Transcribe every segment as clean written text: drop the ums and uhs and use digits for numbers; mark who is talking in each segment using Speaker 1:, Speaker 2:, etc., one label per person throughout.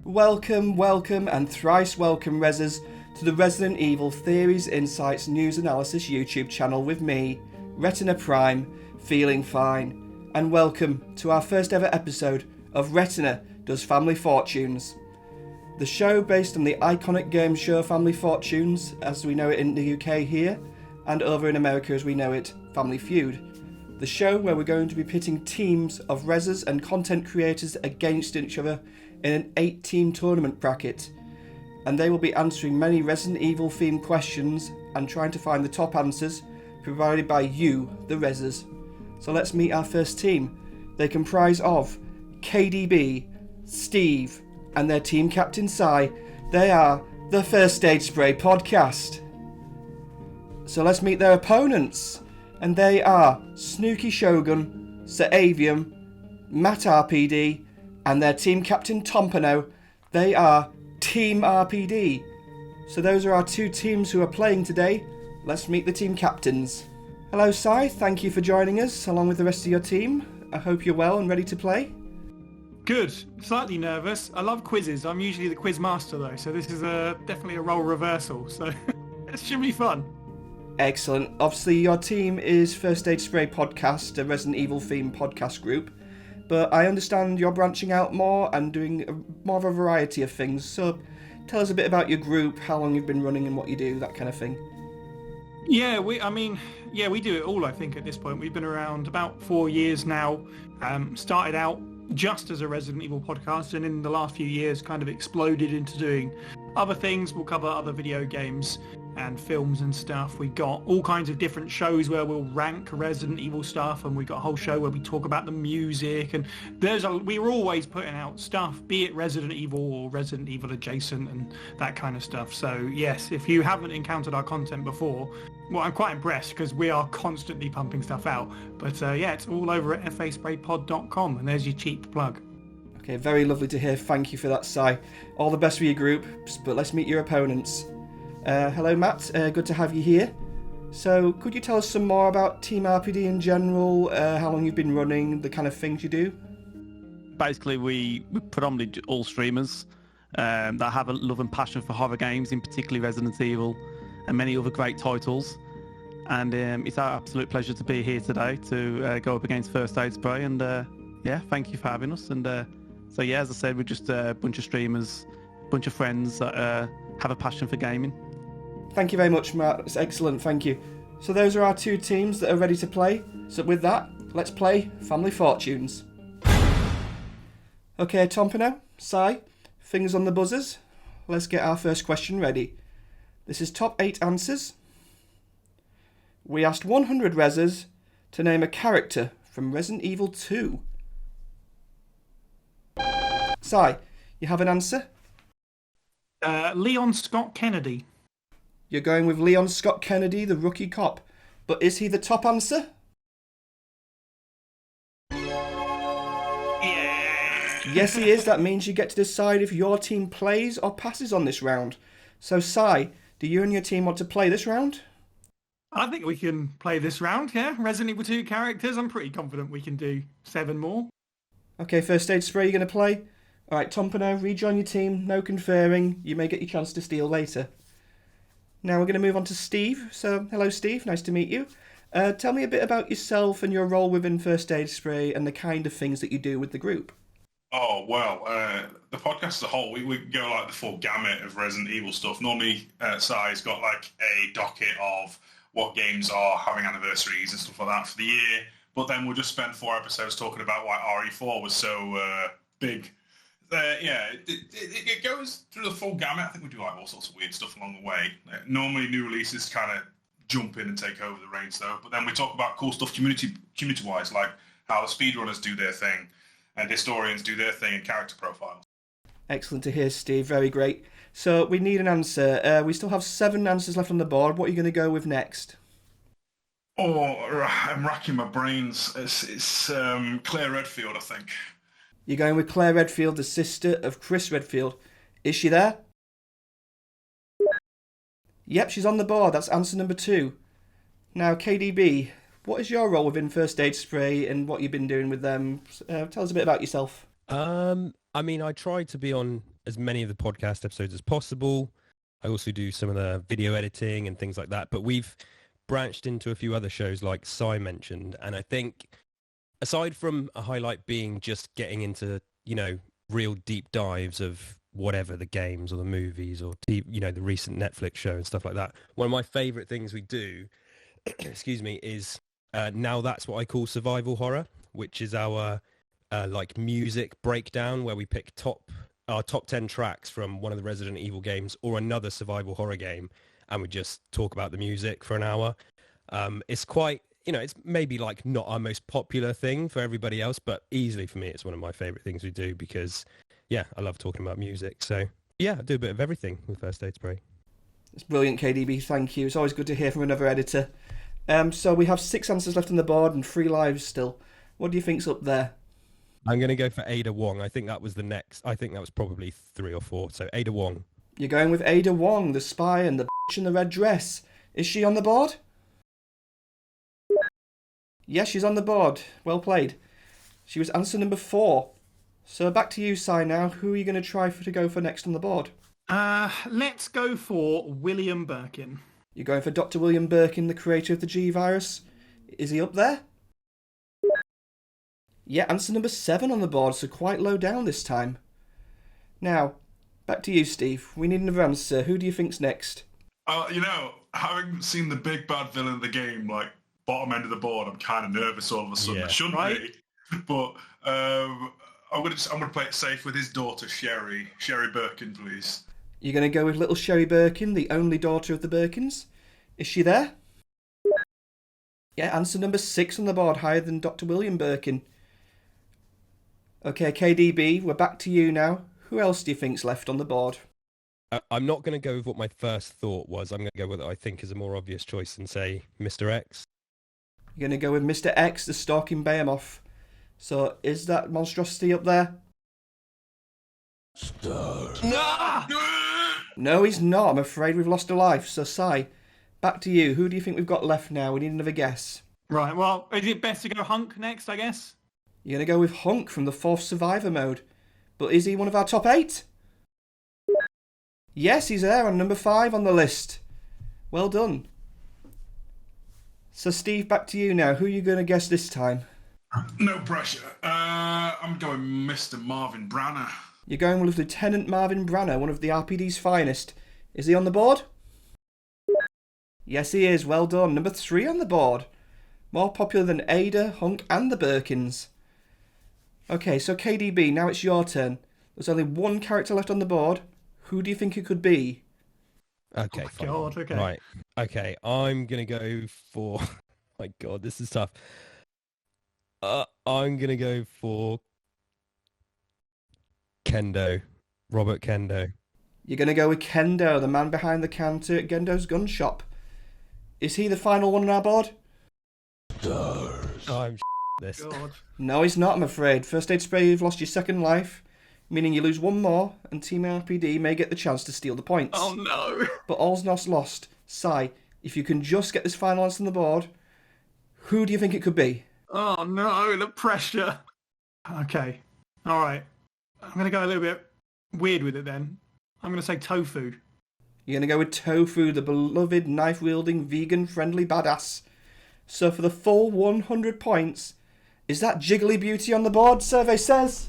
Speaker 1: Welcome, and thrice welcome, Rezzers, to the Resident Evil Theories, Insights, News Analysis YouTube channel with me, Retina Prime, feeling fine, and welcome to our first ever episode of Retina Does Family Fortunes. The show based on the iconic game show Family Fortunes, as we know it in the UK here, and over in America as we know it, Family Feud. The show where we're going to be pitting teams of Rezzers and content creators against each other in an 8-team tournament bracket, and they will be answering many Resident Evil themed questions and trying to find the top answers provided by you, the Rezzers. So let's meet our first team. They comprise of KDB, Steve, and their team captain Si. They are the First Aid Spray podcast. So let's meet their opponents, and they are Snooky Shogun, Sir Avium, Matt RPD, and their team captain Tompano. They are Team RPD. So those are our two teams who are playing today. Let's meet the team captains. Hello Si, thank you for joining us along with the rest of your team. I hope you're well and ready to play.
Speaker 2: Good. Slightly nervous. I love quizzes. I'm usually the quiz master though, so this is definitely a role reversal, so it should be fun.
Speaker 1: Excellent. Obviously your team is First Aid Spray podcast, a Resident Evil themed podcast group. But I understand you're branching out more and doing more of a variety of things. So tell us a bit about your group, how long you've been running and what you do, that kind of thing.
Speaker 2: Yeah, we do it all, I think, at this point. We've been around about 4 years now. Started out just as a Resident Evil podcast, and in the last few years kind of exploded into doing other things. We'll cover other video games and films and stuff. We got all kinds of different shows where we'll rank Resident Evil stuff, and we got a whole show where we talk about the music, and we were always putting out stuff, be it Resident Evil or Resident Evil adjacent and that kind of stuff. So yes, if you haven't encountered our content before, well, I'm quite impressed because we are constantly pumping stuff out. But yeah, it's all over at faspraypod.com, and there's your cheap plug.
Speaker 1: Okay, very lovely to hear. Thank you for that, Si. All the best for your group, but let's meet your opponents. Hello Matt, good to have you here. So could you tell us some more about Team RPD in general, how long you've been running, the kind of things you do?
Speaker 3: Basically we predominantly all streamers that have a love and passion for horror games, in particularly Resident Evil and many other great titles. And it's our absolute pleasure to be here today to go up against First Aid Spray, and yeah, thank you for having us. And so yeah, as I said, we're just a bunch of streamers, a bunch of friends that have a passion for gaming.
Speaker 1: Thank you very much, Matt. It's excellent, thank you. So those are our two teams that are ready to play. So with that, let's play Family Fortunes. Okay, Tompano, Si, fingers on the buzzers. Let's get our first question ready. This is top 8 answers. We asked 100 Rezzers to name a character from Resident Evil 2. Si, you have an answer?
Speaker 2: Leon Scott Kennedy.
Speaker 1: You're going with Leon Scott Kennedy, the rookie cop. But is he the top answer?
Speaker 2: Yeah.
Speaker 1: Yes, he is. That means you get to decide if your team plays or passes on this round. So, Si, do you and your team want to play this round?
Speaker 2: I think we can play this round, yeah. Resident Evil 2 characters, I'm pretty confident we can do 7 more.
Speaker 1: Okay, First Aid Spray, you're going to play? Alright, Tompano, rejoin your team. No conferring. You may get your chance to steal later. Now we're going to move on to Steve. So, hello Steve, nice to meet you. Tell me a bit about yourself and your role within First Aid Spray and the kind of things that you do with the group.
Speaker 4: Oh, well, the podcast as a whole, we go like the full gamut of Resident Evil stuff. Normally, Si's got like a docket of what games are having anniversaries and stuff like that for the year. But then we'll just spend 4 episodes talking about why RE4 was so big. Yeah, it goes through the full gamut. I think we do like all sorts of weird stuff along the way. Normally new releases kind of jump in and take over the reins though. But then we talk about cool stuff community-wise, like how the speedrunners do their thing and historians do their thing and character profiles.
Speaker 1: Excellent to hear, Steve. Very great. So we need an answer. We still have 7 answers left on the board. What are you going to go with next?
Speaker 4: Oh, I'm racking my brains. It's Claire Redfield, I think.
Speaker 1: You're going with Claire Redfield, the sister of Chris Redfield. Is she there? Yep, she's on the board. That's answer number 2. Now, KDB, what is your role within First Aid Spray and what you've been doing with them? Tell us a bit about yourself.
Speaker 5: I mean, I try to be on as many of the podcast episodes as possible. I also do some of the video editing and things like that. But we've branched into a few other shows like Si mentioned. And I think aside from a highlight being just getting into, real deep dives of whatever the games or the movies or, the recent Netflix show and stuff like that, one of my favorite things we do, excuse me, is now that's what I call survival horror, which is our music breakdown where we pick our top 10 tracks from one of the Resident Evil games or another survival horror game, and we just talk about the music for an hour. It's quite, it's maybe like not our most popular thing for everybody else, but easily for me, it's one of my favorite things we do because, yeah, I love talking about music. So, yeah, I do a bit of everything with First Aid Spray.
Speaker 1: It's brilliant, KDB. Thank you. It's always good to hear from another editor. So we have 6 answers left on the board and 3 lives still. What do you think's up there?
Speaker 5: I'm going to go for Ada Wong. I think that was the next. I think that was probably 3 or 4. So Ada Wong.
Speaker 1: You're going with Ada Wong, the spy and the bitch in the red dress. Is she on the board? Yes, she's on the board. Well played. She was answer number 4. So back to you, Si, now. Who are you going to try to go for next on the board?
Speaker 2: Let's go for William Birkin.
Speaker 1: You're going for Dr. William Birkin, the creator of the G-Virus. Is he up there? Yeah, answer number 7 on the board, so quite low down this time. Now, back to you, Steve. We need another answer. Who do you think's next?
Speaker 4: Having seen the big bad villain of the game, like, bottom end of the board, I'm kind of nervous all of a sudden.
Speaker 5: Yeah.
Speaker 4: I shouldn't be, but I'm gonna play it safe with his daughter, Sherry Birkin, please.
Speaker 1: You're going to go with little Sherry Birkin, the only daughter of the Birkins. Is she there? Yeah, answer number 6 on the board, higher than Dr. William Birkin. Okay, KDB, we're back to you now. Who else do you think's left on the board?
Speaker 5: I'm not going to go with what my first thought was. I'm going to go with what I think is a more obvious choice and say Mr. X.
Speaker 1: You're going to go with Mr. X, the stalking behemoth. So, is that monstrosity up there?
Speaker 5: Stars.
Speaker 1: No, he's not. I'm afraid we've lost a life. So, Si, back to you. Who do you think we've got left now? We need another guess.
Speaker 2: Right, well, is it best to go Hunk next, I guess?
Speaker 1: You're going to go with Hunk from the 4th Survivor mode. But is he one of our top 8? Yes, he's there on number 5 on the list. Well done. So, Steve, back to you now. Who are you going to guess this time?
Speaker 4: No pressure. I'm going Mr. Marvin Branner.
Speaker 1: You're going with Lieutenant Marvin Branner, one of the RPD's finest. Is he on the board? Yes, he is. Well done. Number 3 on the board. More popular than Ada, Hunk, and the Birkins. Okay, so KDB, now it's your turn. There's only 1 character left on the board. Who do you think it could be?
Speaker 5: Okay,
Speaker 2: fine. God, okay.
Speaker 5: Right. Okay, I'm going to go for... my God, this is tough. I'm going to go for Kendo. Robert Kendo.
Speaker 1: You're going to go with Kendo, the man behind the counter at Gendo's gun shop. Is he the final one on our board?
Speaker 5: Stars. I'm this.
Speaker 2: God.
Speaker 1: No, he's not, I'm afraid. First Aid Spray, you've lost your second life, meaning you lose 1 more, and Team RPD may get the chance to steal the points.
Speaker 2: Oh, no.
Speaker 1: But all's not lost. Si, if you can just get this final answer on the board, who do you think it could be?
Speaker 2: Oh, no, the pressure. Okay, all right. I'm going to go a little bit weird with it then. I'm going to say Tofu.
Speaker 1: You're going to go with Tofu, the beloved knife-wielding, vegan-friendly badass. So for the full 100 points, is that Jiggly Beauty on the board, survey says?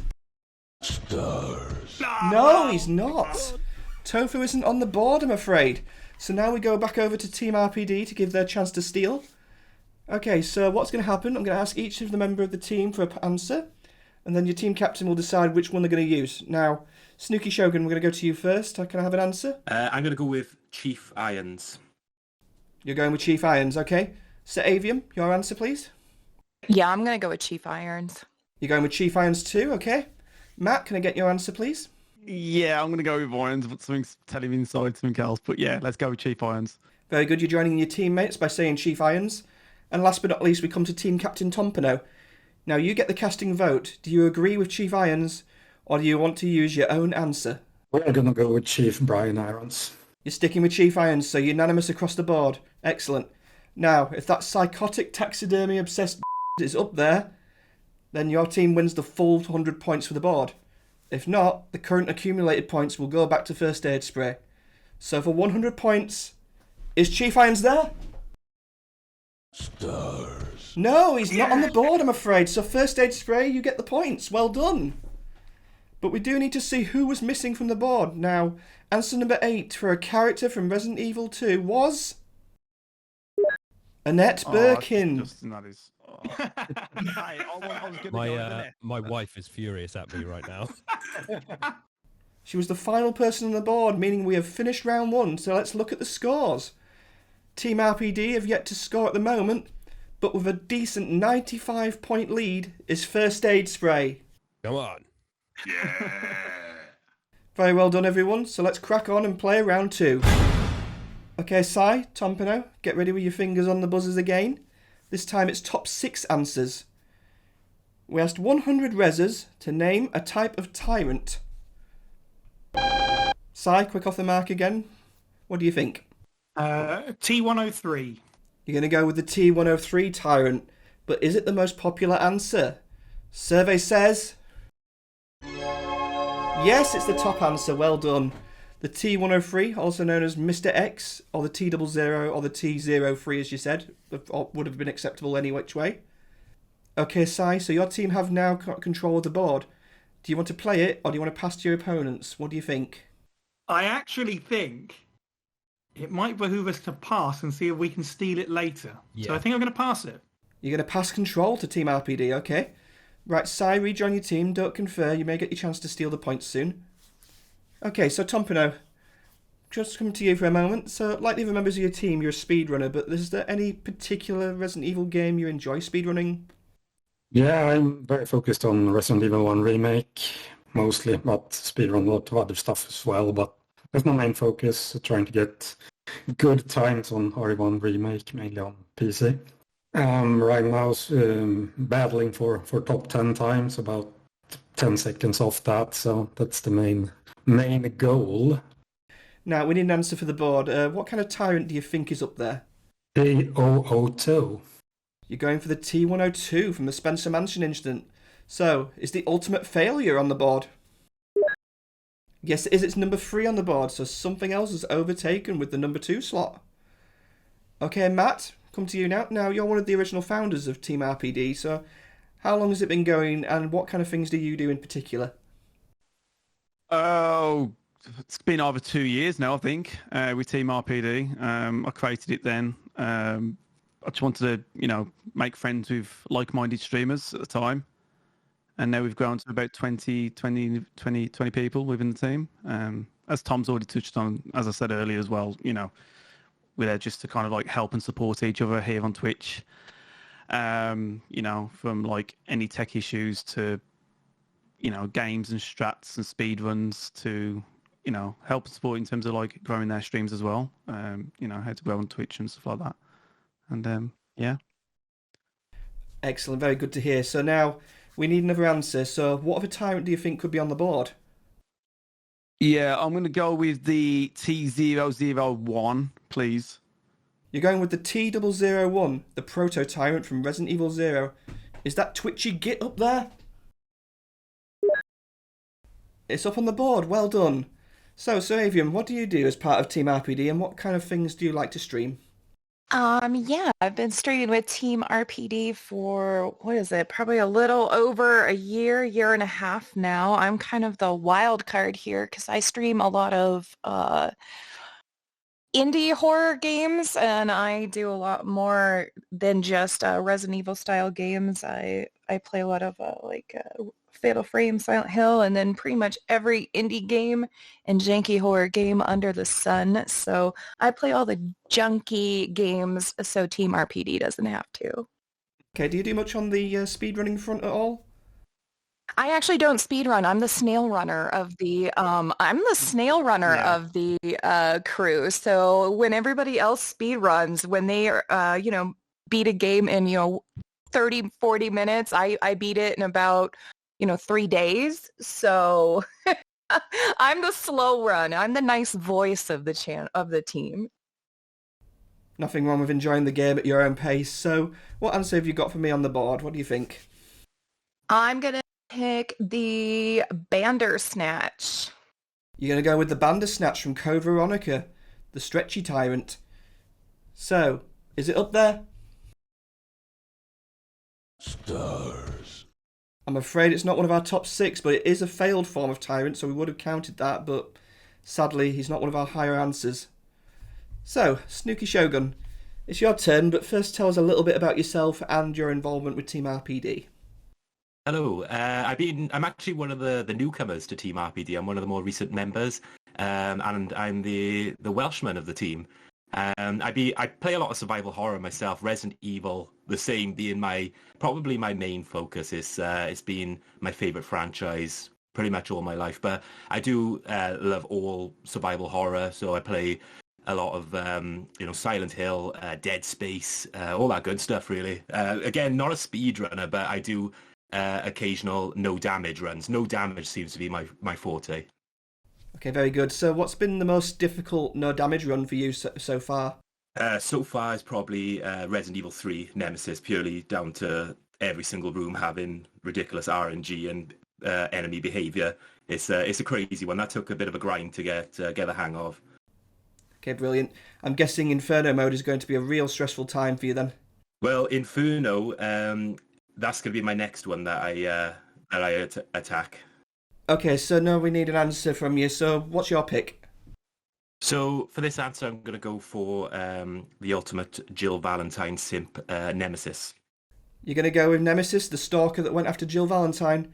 Speaker 5: Stars.
Speaker 1: No, he's not. Tofu isn't on the board, I'm afraid. So now we go back over to Team RPD to give their chance to steal. Okay, so what's going to happen? I'm going to ask each of the member of the team for an answer, and then your team captain will decide which one they're going to use. Now, Snooky Shogun, we're going to go to you first. Can I have an answer?
Speaker 6: I'm going to go with Chief Irons.
Speaker 1: You're going with Chief Irons, okay. So Avium, your answer, please.
Speaker 7: Yeah, I'm going to go with Chief Irons.
Speaker 1: You're going with Chief Irons too, okay. Matt, can I get your answer, please?
Speaker 3: Yeah, I'm going to go with Irons, but something's telling me inside something else. But yeah, let's go with Chief Irons.
Speaker 1: Very good. You're joining your teammates by saying Chief Irons. And last but not least, we come to Team Captain Tompano. Now, you get the casting vote. Do you agree with Chief Irons, or do you want to use your own answer?
Speaker 8: We're going to go with Chief Brian Irons.
Speaker 1: You're sticking with Chief Irons, so unanimous across the board. Excellent. Now, if that psychotic taxidermy-obsessed is up there, then your team wins the full 100 points for the board. If not, the current accumulated points will go back to first aid spray. So for 100 points, is Chief Irons there?
Speaker 9: Stars.
Speaker 1: No, he's not on the board, I'm afraid. So first aid spray, you get the points. Well done. But we do need to see who was missing from the board. Now, answer number 8 for a character from Resident Evil 2 was... Annette Birkin.
Speaker 3: Justin, that is... I was gonna go with Annette.
Speaker 5: My wife is furious at me right now.
Speaker 1: She was the final person on the board, meaning we have finished round 1, so let's look at the scores. Team RPD have yet to score at the moment, but with a decent 95-point lead is First Aid Spray.
Speaker 5: Come on.
Speaker 4: Yeah.
Speaker 1: Very well done, everyone, so let's crack on and play round 2. Okay, Sai, Tompano, get ready with your fingers on the buzzers again. This time it's top 6 answers. We asked 100 Rezzers to name a type of tyrant. Sai, quick off the mark again. What do you think?
Speaker 2: T103.
Speaker 1: You're going to go with the T103 tyrant, but is it the most popular answer? Survey says... Yes, it's the top answer. Well done. The T103, also known as Mr. X, or the T00, or the T03 as you said, would have been acceptable any which way. Okay, Sai, so your team have now got control of the board. Do you want to play it, or do you want to pass to your opponents? What do you think?
Speaker 2: I actually think it might behoove us to pass and see if we can steal it later.
Speaker 5: Yeah.
Speaker 2: So I think I'm going to pass it.
Speaker 1: You're going to pass control to Team RPD, okay. Right, Sai, rejoin your team, don't confer, you may get your chance to steal the points soon. Okay, so Tompano, just come to you for a moment. So, like the other members of your team, you're a speedrunner, but is there any particular Resident Evil game you enjoy speedrunning?
Speaker 8: Yeah, I'm very focused on Resident Evil 1 Remake, mostly, but speedrun a lot of other stuff as well, but that's my main focus, trying to get good times on RE1 Remake, mainly on PC. Right now, battling for top 10 times, about 10 seconds off that, so that's the main goal.
Speaker 1: Now, we need an answer for the board. What kind of tyrant do you think is up there?
Speaker 8: T002.
Speaker 1: You're going for the T102 from the Spencer Mansion incident. So, is the ultimate failure on the board? Yes, it is. It's number 3 on the board, so something else is overtaken with the number 2 slot. Okay, Matt, come to you now. Now, you're one of the original founders of Team RPD, so how long has it been going, and what kind of things do you do in particular?
Speaker 3: Oh, it's been over 2 years now, I think, with Team RPD. I created it then. I just wanted to, make friends with like-minded streamers at the time. And now we've grown to about 20 people within the team. As Tom's already touched on, as I said earlier as well, we're there just to kind of like help and support each other here on Twitch. From like any tech issues to, games and strats and speed runs to, help and support in terms of like growing their streams as well. How to grow on Twitch and stuff like that. And yeah.
Speaker 1: Excellent, very good to hear. So now we need another answer. So what other tyrant do you think could be on the board?
Speaker 3: Yeah, I'm going to go with the T001, please.
Speaker 1: You're going with the T001, the proto-tyrant from Resident Evil 0. Is that Twitchy Git up there? It's up on the board, well done. So Avium, what do you do as part of Team RPD, and what kind of things do you like to stream?
Speaker 7: Yeah, I've been streaming with Team RPD for, probably a little over a year and a half now. I'm kind of the wild card here because I stream a lot of indie horror games, and I do a lot more than just Resident Evil style games. I play a lot of Fatal Frame, Silent Hill, and then pretty much every indie game and janky horror game under the sun. So I play all the junky games so Team RPD doesn't have to.
Speaker 1: Okay, do you do much on the speedrunning front at all?
Speaker 7: I actually don't speedrun. I'm the snail runner of the crew. So when everybody else speedruns, when they beat a game in 30, 40 minutes, I beat it in about 3 days. So I'm the slow run. I'm the nice voice of the team.
Speaker 1: Nothing wrong with enjoying the game at your own pace. So what answer have you got for me on the board? What do you think?
Speaker 7: I'm going to Pick the Bandersnatch.
Speaker 1: You're going to go with the Bandersnatch from Code Veronica, the stretchy tyrant. So, is it up there?
Speaker 9: Stars.
Speaker 1: I'm afraid it's not one of our top 6, but it is a failed form of tyrant, so we would have counted that, but sadly, he's not one of our higher answers. So, Snooky Shogun, it's your turn, but first tell us a little bit about yourself and your involvement with Team RPD.
Speaker 6: Hello, I'm actually one of the newcomers to Team RPD. I'm one of the more recent members, and I'm the Welshman of the team. I play a lot of survival horror myself. Resident Evil, the same, being probably my main focus. It's been my favorite franchise pretty much all my life. But I do love all survival horror, so I play a lot of Silent Hill, Dead Space, all that good stuff. Really, again, not a speedrunner, but I do occasional no damage runs. No damage seems to be my forte.
Speaker 1: Okay, very good. So what's been the most difficult no damage run for you so far?
Speaker 6: So far is probably Resident Evil 3 Nemesis, purely down to every single room having ridiculous RNG and enemy behaviour. It's a crazy one. That took a bit of a grind to get the hang of.
Speaker 1: Okay, brilliant. I'm guessing Inferno mode is going to be a real stressful time for you then.
Speaker 6: Well, Inferno, that's going to be my next one that I attack.
Speaker 1: Okay, so now we need an answer from you. So what's your pick?
Speaker 6: So for this answer, I'm going to go for the ultimate Jill Valentine simp, Nemesis.
Speaker 1: You're going to go with Nemesis, the stalker that went after Jill Valentine.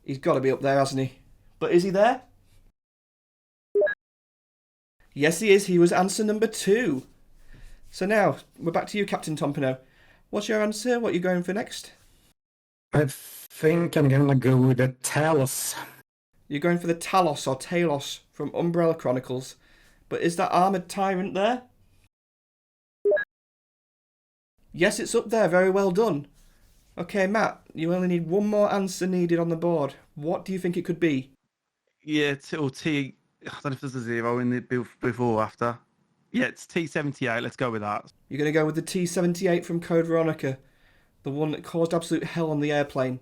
Speaker 1: He's got to be up there, hasn't he? But is he there? Yes, he is. He was answer number 2. So now, we're back to you, Captain Tompano. What's your answer? What are you going for next?
Speaker 8: I think I'm gonna go with the Talos.
Speaker 1: You're going for the Talos or Talos from Umbrella Chronicles. But is that armoured tyrant there? Yes, it's up there. Very well done. Okay, Matt, you only need one more answer needed on the board. What do you think it could be?
Speaker 3: Yeah, or T. I don't know if there's a 0 in the before or after. Yeah, it's T78. Let's go with that.
Speaker 1: You're going to go with the T78 from Code Veronica, the one that caused absolute hell on the airplane.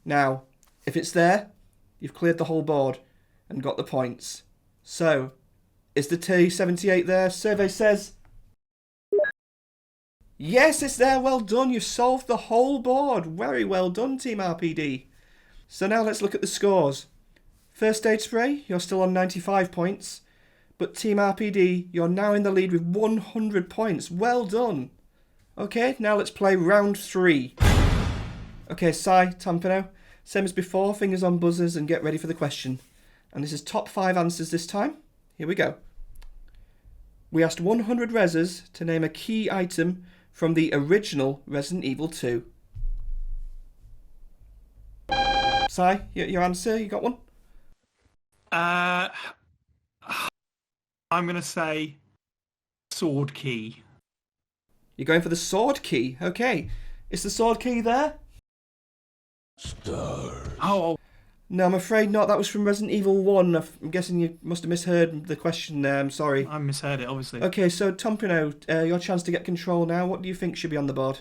Speaker 1: Now, if it's there, you've cleared the whole board and got the points. So, is the T78 there? Survey says... Yes, it's there. Well done. You've solved the whole board. Very well done, Team RPD. So now let's look at the scores. First Aid Spray, you're still on 95 points. But Team RPD, you're now in the lead with 100 points. Well done. Okay, now let's play round 3. Okay, Sai, Tompano, same as before, fingers on buzzers and get ready for the question. And this is top 5 answers this time. Here we go. We asked 100 Rezzers to name a key item from the original Resident Evil 2. Sai, your answer, you got one?
Speaker 2: I'm going to say sword key.
Speaker 1: You're going for the sword key. Okay. Is the sword key there?
Speaker 9: Stars.
Speaker 2: Oh,
Speaker 1: No, I'm afraid not. That was from Resident Evil 1. I'm guessing you must have misheard the question there. I'm sorry.
Speaker 2: I misheard it, obviously.
Speaker 1: Okay, so Tompano, your chance to get control now. What do you think should be on the board?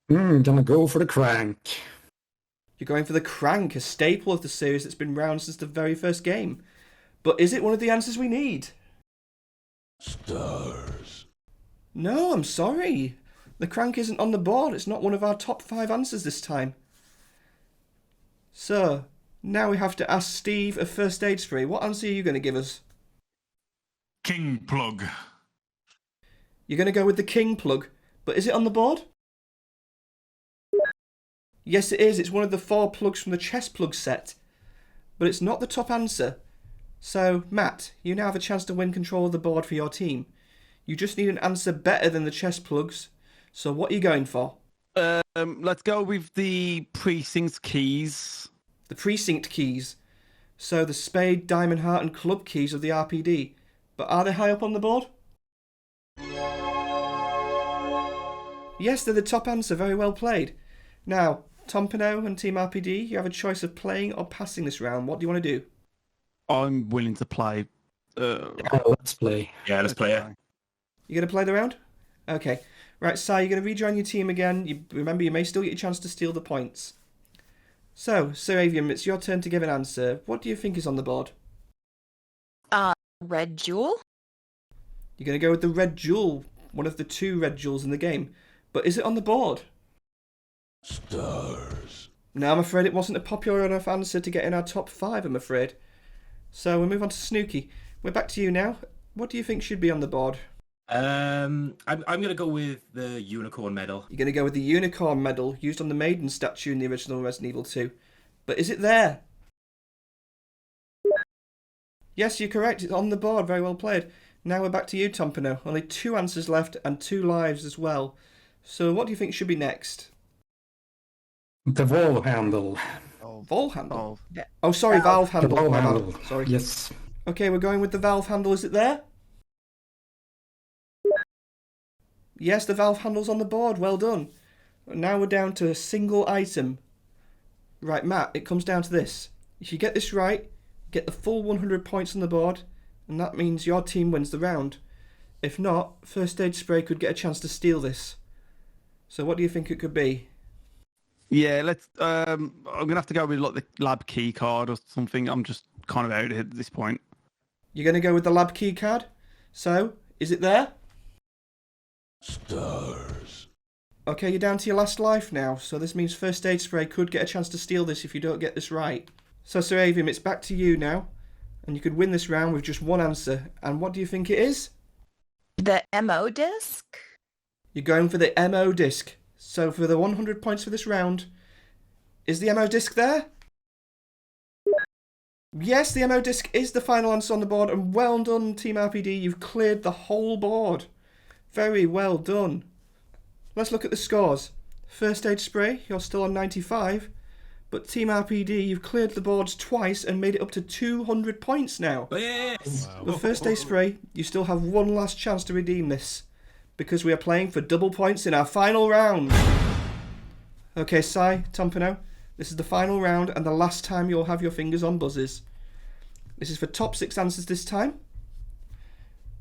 Speaker 8: Gonna go for the Crank.
Speaker 1: You're going for the Crank, a staple of the series that's been around since the very first game. But is it one of the answers we need?
Speaker 9: Stars.
Speaker 1: No, I'm sorry. The Crank isn't on the board. It's not one of our top 5 answers this time. So, now we have to ask Steve of First Aid Spray. What answer are you going to give us?
Speaker 4: King plug.
Speaker 1: You're going to go with the King plug, but is it on the board? Yes, it is. It's one of the 4 plugs from the chest plug set. But it's not the top answer. So, Matt, you now have a chance to win control of the board for your team. You just need an answer better than the chest plugs. So what are you going for?
Speaker 3: Let's go with the precinct keys.
Speaker 1: The precinct keys. So the spade, diamond, heart and club keys of the RPD. But are they high up on the board? Yes, they're the top answer. Very well played. Now, Tompano and Team RPD, you have a choice of playing or passing this round. What do you want to do?
Speaker 3: I'm willing to play.
Speaker 8: Let's play.
Speaker 6: Yeah, let's play it.
Speaker 1: You going to play the round? Okay. Right, Si, you're going to rejoin your team again. Remember, you may still get your chance to steal the points. So, Sir Avium, it's your turn to give an answer. What do you think is on the board?
Speaker 7: Red Jewel?
Speaker 1: You're going to go with the red jewel, one of the 2 red jewels in the game. But is it on the board?
Speaker 9: Stars.
Speaker 1: No, I'm afraid it wasn't a popular enough answer to get in our top 5, I'm afraid. So we'll move on to Snooky. We're back to you now. What do you think should be on the board?
Speaker 6: I'm going to go with the Unicorn Medal.
Speaker 1: You're going to go with the Unicorn Medal used on the Maiden statue in the original Resident Evil 2. But is it there? Yes, you're correct. It's on the board. Very well played. Now we're back to you, Tompano. Only 2 answers left and 2 lives as well. So what do you think should be next?
Speaker 8: The wall handle.
Speaker 1: Valve handle?
Speaker 3: Oh,
Speaker 1: Oh, sorry, valve
Speaker 8: The
Speaker 1: handle.
Speaker 8: wall
Speaker 1: My bad.
Speaker 8: handle.
Speaker 1: Sorry.
Speaker 8: Yes.
Speaker 1: Okay, we're going with the valve handle. Is it there? Yes, the valve handle's on the board. Well done. Now we're down to a single item. Right, Matt, it comes down to this. If you get this right, get the full 100 points on the board, and that means your team wins the round. If not, First Aid Spray could get a chance to steal this. So what do you think it could be?
Speaker 3: yeah. Let's. I'm gonna have to go with like the lab key card or something. I'm just kind of out at this point.
Speaker 1: You're going to go with the lab key card? So, is it there?
Speaker 9: Stars.
Speaker 1: Okay, you're down to your last life now, so this means First Aid Spray could get a chance to steal this if you don't get this right. So, Sir Avium, it's back to you now, and you could win this round with just one answer. And what do you think it is?
Speaker 7: The MO disc?
Speaker 1: You're going for the MO disc. So, for the 100 points for this round, is the MO disc there? Yes, the MO disc is the final answer on the board, and well done, Team RPD. You've cleared the whole board. Very well done. Let's look at the scores. First Aid Spray, you're still on 95, but Team RPD, you've cleared the boards twice and made it up to 200 points now.
Speaker 6: Yes!
Speaker 1: With First Aid Spray, you still have one last chance to redeem this, because we are playing for double points in our final round. Okay, Sai, Tompano, this is the final round and the last time you'll have your fingers on buzzers. This is for top 6 answers this time.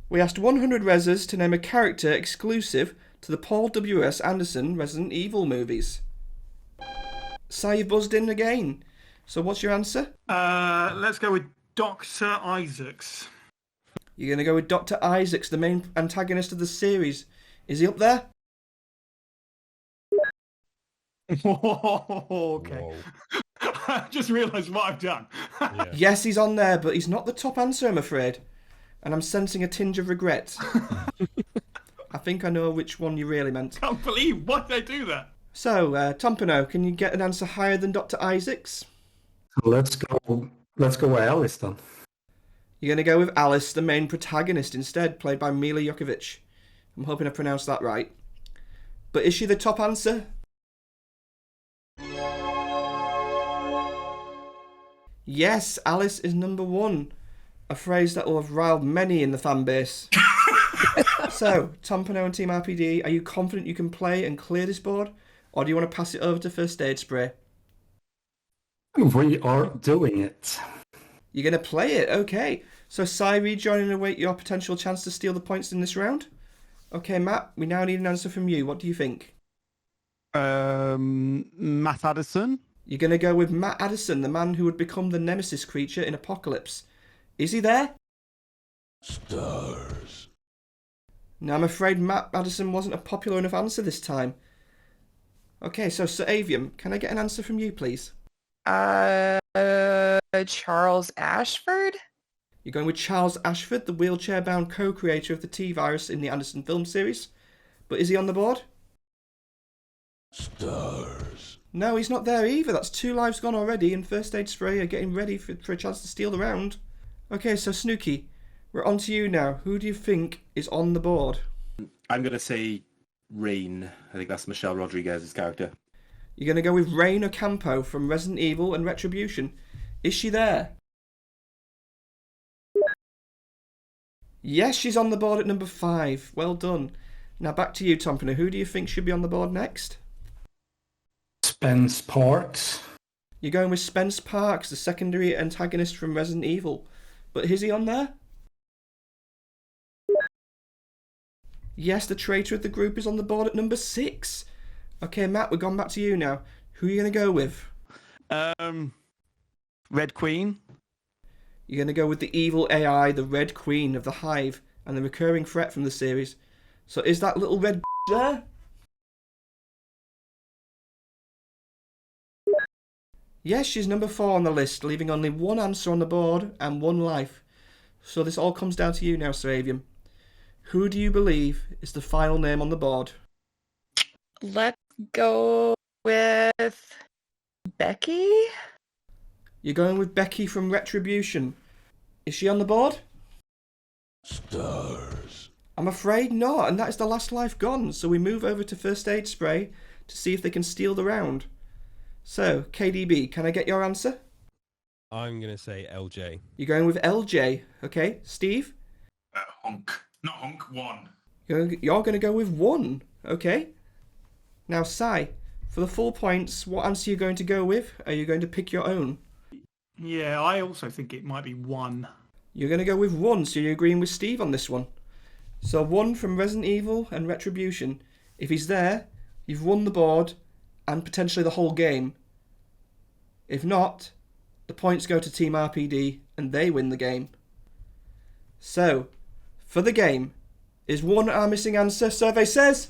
Speaker 1: We asked 100 Rezzers to name a character exclusive to the Paul W.S. Anderson Resident Evil movies. Sai, you buzzed in again. So what's your answer?
Speaker 2: Let's go with Dr. Isaacs.
Speaker 1: You're going to go with Dr. Isaacs, the main antagonist of the series. Is he up there?
Speaker 2: Okay. I just realised what I've done.
Speaker 1: Yes, he's on there, but he's not the top answer, I'm afraid. And I'm sensing a tinge of regret. I think I know which one you really meant.
Speaker 2: Can't believe why did I do that?
Speaker 1: So, Tompano, can you get an answer higher than Dr. Isaacs?
Speaker 8: Let's go Alice then.
Speaker 1: You're going to go with Alice, the main protagonist, instead, played by Mila Jovovich. I'm hoping I pronounced that right. But is she the top answer? Yes, Alice is number 1. A phrase that will have riled many in the fan base. So, Tompano and Team RPD, are you confident you can play and clear this board? Or do you want to pass it over to First Aid Spray?
Speaker 8: We are doing it.
Speaker 1: You're going to play it, okay. So, Sai, rejoin and await your potential chance to steal the points in this round. Okay, Matt, we now need an answer from you. What do you think?
Speaker 3: Matt Addison.
Speaker 1: You're going to go with Matt Addison, the man who would become the nemesis creature in Apocalypse. Is he there?
Speaker 9: Stars.
Speaker 1: No, I'm afraid Matt Addison wasn't a popular enough answer this time. Okay, so Sir Avium, can I get an answer from you, please?
Speaker 7: Charles Ashford?
Speaker 1: You're going with Charles Ashford, the wheelchair-bound co-creator of the T-Virus in the Anderson film series. But is he on the board?
Speaker 9: Stars.
Speaker 1: No, he's not there either. That's 2 lives gone already, and First Aid Spray are getting ready for a chance to steal the round. Okay, so Snooky, we're on to you now. Who do you think is on the board?
Speaker 6: I'm going to say Rain. I think that's Michelle Rodriguez's character.
Speaker 1: You're going to go with Reina Ocampo from Resident Evil and Retribution. Is she there? Yes, she's on the board at number 5. Well done. Now back to you, Tompano. Who do you think should be on the board next?
Speaker 8: Spence Parks.
Speaker 1: You're going with Spence Parks, the secondary antagonist from Resident Evil. But is he on there? Yes, the traitor of the group is on the board at number 6. Okay, Matt, we've gone back to you now. Who are you going to go with?
Speaker 3: Red Queen.
Speaker 1: You're going to go with the evil AI, the Red Queen of the Hive, and the recurring threat from the series. So is that little red there? Yes, she's number 4 on the list, leaving only one answer on the board and one life. So this all comes down to you now, Sir Avium. Who do you believe is the final name on the board?
Speaker 7: Let's go with Becky.
Speaker 1: You're going with Becky from Retribution. Is she on the board?
Speaker 9: Stars.
Speaker 1: I'm afraid not, and that is the last life gone. So we move over to First Aid Spray to see if they can steal the round. So, KDB, can I get your answer?
Speaker 5: I'm going to say LJ.
Speaker 1: You're going with LJ, okay. Steve?
Speaker 4: Hunk. Not Hunk, 1.
Speaker 1: You're going to go with 1, okay. Now, Sai, for the 4 points, what answer are you going to go with? Are you going to pick your own?
Speaker 2: Yeah, I also think it might be 1.
Speaker 1: You're going to go with 1, so you're agreeing with Steve on this one. So 1 from Resident Evil and Retribution. If he's there, you've won the board and potentially the whole game. If not, the points go to Team RPD and they win the game. So, for the game, is 1 our missing answer? Survey says...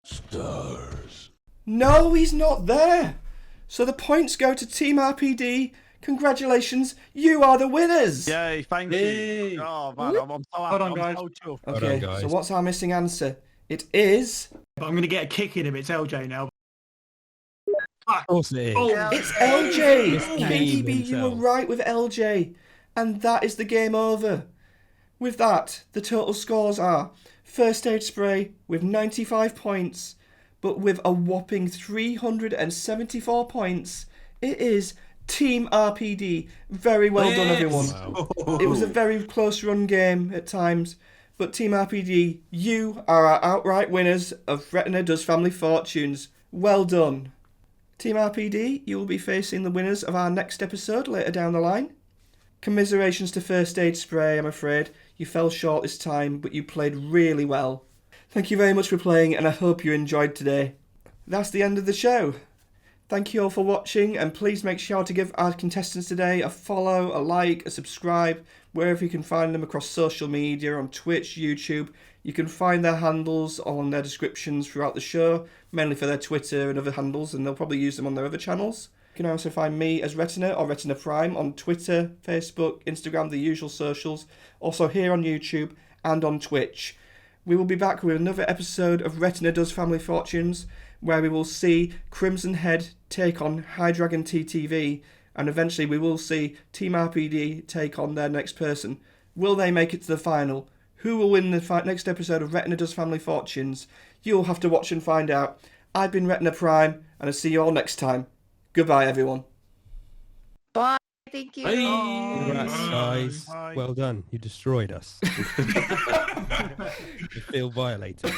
Speaker 9: Stars.
Speaker 1: No, he's not there. So the points go to Team RPD. Congratulations, you are the winners.
Speaker 3: Yay, thank
Speaker 6: Yay.
Speaker 3: you. Oh, man, I'm so happy.
Speaker 2: Well done, guys.
Speaker 3: I'm so chuffed.
Speaker 5: Well
Speaker 1: Okay,
Speaker 5: done, guys.
Speaker 1: so what's our missing answer? It is...
Speaker 2: But I'm going to get a kick in if it's LJ now.
Speaker 5: Of course it is.
Speaker 2: Oh,
Speaker 1: It's LJ!
Speaker 5: Mr. Meme
Speaker 1: KDB, you were
Speaker 5: himself.
Speaker 1: right with LJ. And that is the game over. With that, the total scores are First Aid Spray with 95 points, but with a whopping 374 points, it is Team RPD. Very well done, everyone.
Speaker 5: Wow.
Speaker 1: It was a very close run game at times, but Team RPD, you are our outright winners of R.E.T.I.N.A Does Family Fortunes. Well done. Team RPD, you will be facing the winners of our next episode later down the line. Commiserations to First Aid Spray, I'm afraid. You fell short this time, but you played really well. Thank you very much for playing, and I hope you enjoyed today. That's the end of the show. Thank you all for watching, and please make sure to give our contestants today a follow, a like, a subscribe, wherever you can find them across social media, on Twitch, YouTube. You can find their handles all in their descriptions throughout the show, mainly for their Twitter and other handles, and they'll probably use them on their other channels. You can also find me as R.E.T.I.N.A or R.E.T.I.N.A Prime on Twitter, Facebook, Instagram, the usual socials, also here on YouTube and on Twitch. We will be back with another episode of R.E.T.I.N.A Does Family Fortunes, where we will see Crimson Head take on High Dragon TTV, and eventually we will see Team RPD take on their next person. Will they make it to the final? Who will win the next episode of R.E.T.I.N.A Does Family Fortunes? You'll have to watch and find out. I've been R.E.T.I.N.A Prime, and I'll see you all next time. Goodbye, everyone.
Speaker 7: Bye. Thank you.
Speaker 5: Congrats,
Speaker 2: Bye.
Speaker 5: guys.
Speaker 2: Bye.
Speaker 5: Well done. You destroyed us. You feel violated.